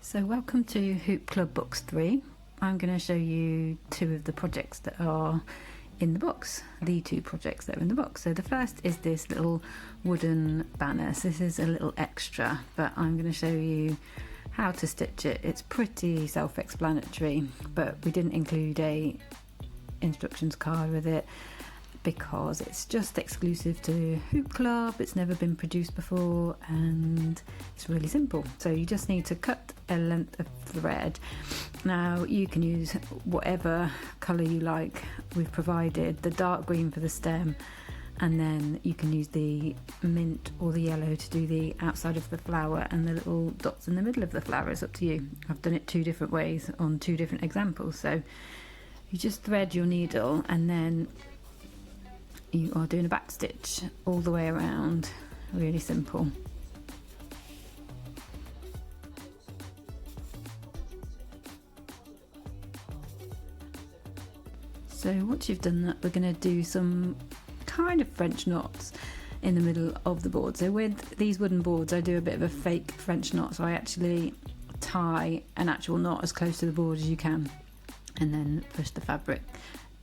So welcome to Hoop Club Box 3. I'm going to show you two of the projects that are in the box, the two projects that are in the box. So the first is this little wooden banner. So this is a little extra, but I'm going to show you how to stitch it. It's pretty self-explanatory, but we didn't include a instructions card with it because it's just exclusive to Hoop Club. It's never been produced before and it's really simple. So you just need to cut a length of thread. Now you can use whatever colour you like. We've provided the dark green for the stem, and then you can use the mint or the yellow to do the outside of the flower and the little dots in the middle of the flower. It's up to you. I've done it two different ways on two different examples. So you just thread your needle and then you are doing a back stitch all the way around. Really simple. So once you've done that, we're going to do some kind of French knots in the middle of the board. So with these wooden boards, I do a bit of a fake French knot. So I actually tie an actual knot as close to the board as you can and then push the fabric,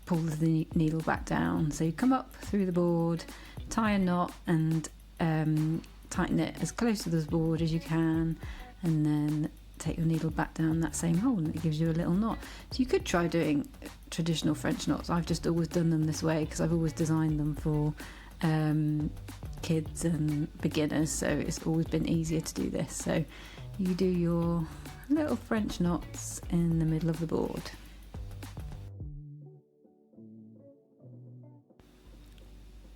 pull the needle back down. So you come up through the board, tie a knot and tighten it as close to the board as you can, and then take your needle back down that same hole and it gives you a little knot. So you could try doing traditional French knots. I've just always done them this way because I've always designed them for kids and beginners, so it's always been easier to do this. So you do your little French knots in the middle of the board.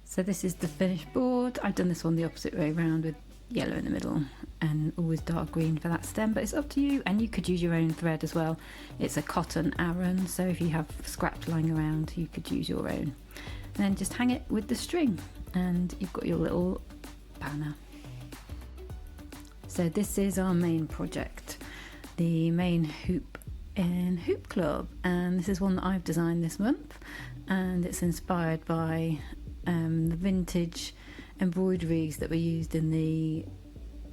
So this is the finished board. I've done this one the opposite way around with yellow in the middle and always dark green for that stem, but it's up to you, and you could use your own thread as well. It's a cotton Aran, so if you have scraps lying around you could use your own. And then just hang it with the string and you've got your little banner. So this is our main project, the main hoop in Hoop Club, and this is one that I've designed this month, and it's inspired by the vintage embroideries that were used in the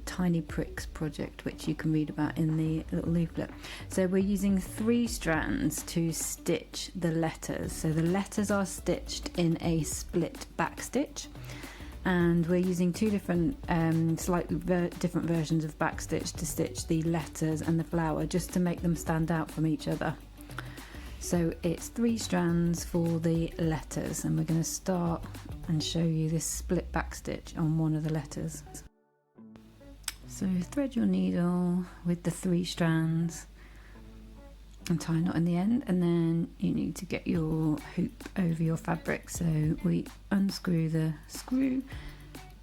Tiny Pricks project, which you can read about in the little leaflet. So we're using 3 strands to stitch the letters. So the letters are stitched in a split back stitch, and we're using 2 different slightly different versions of back stitch to stitch the letters and the flower, just to make them stand out from each other. So it's 3 strands for the letters, and we're going to start and show you this split back stitch on one of the letters. So thread your needle with the 3 strands and tie a knot in the end, and then you need to get your hoop over your fabric. So we unscrew the screw,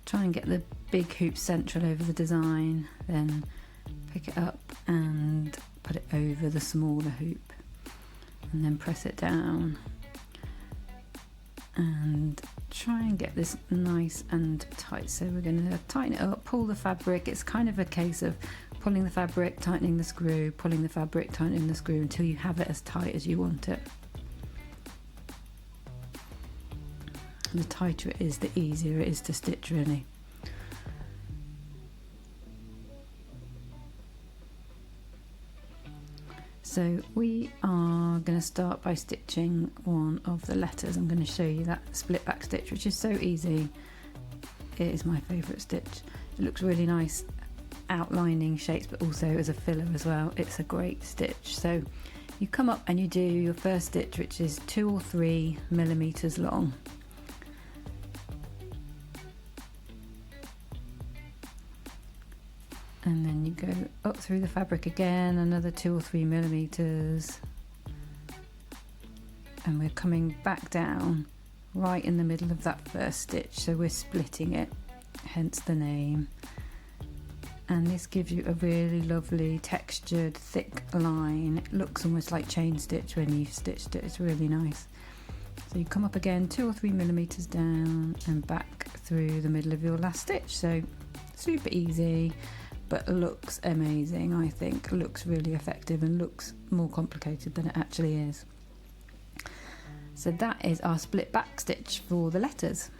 try and get the big hoop central over the design, then pick it up and put it over the smaller hoop, and then press it down and try and get this nice and tight. So we're going to tighten it up, pull the fabric. It's kind of a case of pulling the fabric, tightening the screw, pulling the fabric, tightening the screw until you have it as tight as you want it. And the tighter it is, the easier it is to stitch, really. So we are going to start by stitching one of the letters. I'm going to show you that split back stitch, which is so easy. It is my favourite stitch. It looks really nice outlining shapes, but also as a filler as well. It's a great stitch. So you come up and you do your first stitch, which is 2 or 3 millimeters long. And then you go up through the fabric again, another 2 or 3 millimeters, and we're coming back down right in the middle of that first stitch. So we're splitting it, hence the name. And this gives you a really lovely textured thick line. It looks almost like chain stitch when you've stitched it. It's really nice. So you come up again 2 or 3 millimeters down and back through the middle of your last stitch. So super easy, but looks amazing. I think looks really effective and looks more complicated than it actually is. So that is our split back stitch for the letters.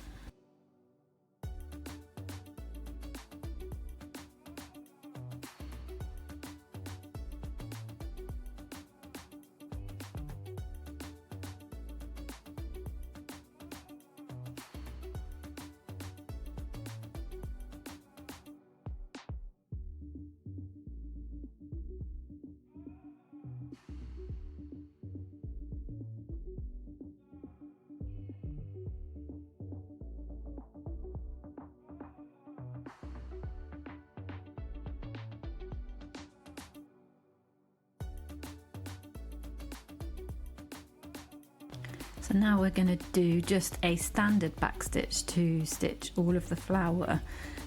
So now we're going to do just a standard backstitch to stitch all of the flower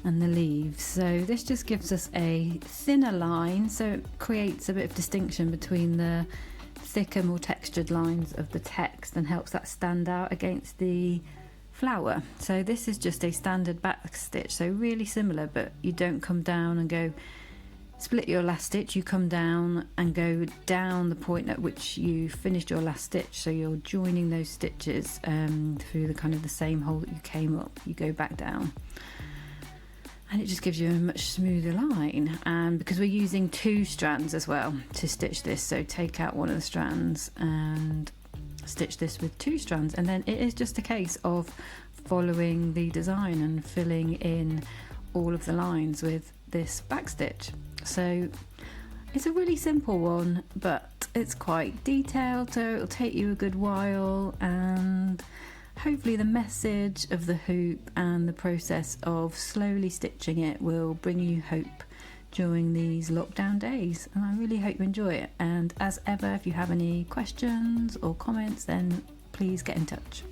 and the leaves. So this just gives us a thinner line, so it creates a bit of distinction between the thicker, more textured lines of the text and helps that stand out against the flower. So this is just a standard backstitch, so really similar, but you don't come down and go split your last stitch. You come down and go down the point at which you finished your last stitch, so you're joining those stitches through the kind of the same hole that you came up. You go back down and it just gives you a much smoother line, and because we're using 2 strands as well to stitch this, so take out one of the strands and stitch this with 2 strands, and then it is just a case of following the design and filling in all of the lines with this backstitch. So it's a really simple one, but it's quite detailed, so it'll take you a good while, and hopefully the message of the hoop and the process of slowly stitching it will bring you hope during these lockdown days, and I really hope you enjoy it. And as ever, if you have any questions or comments, then please get in touch.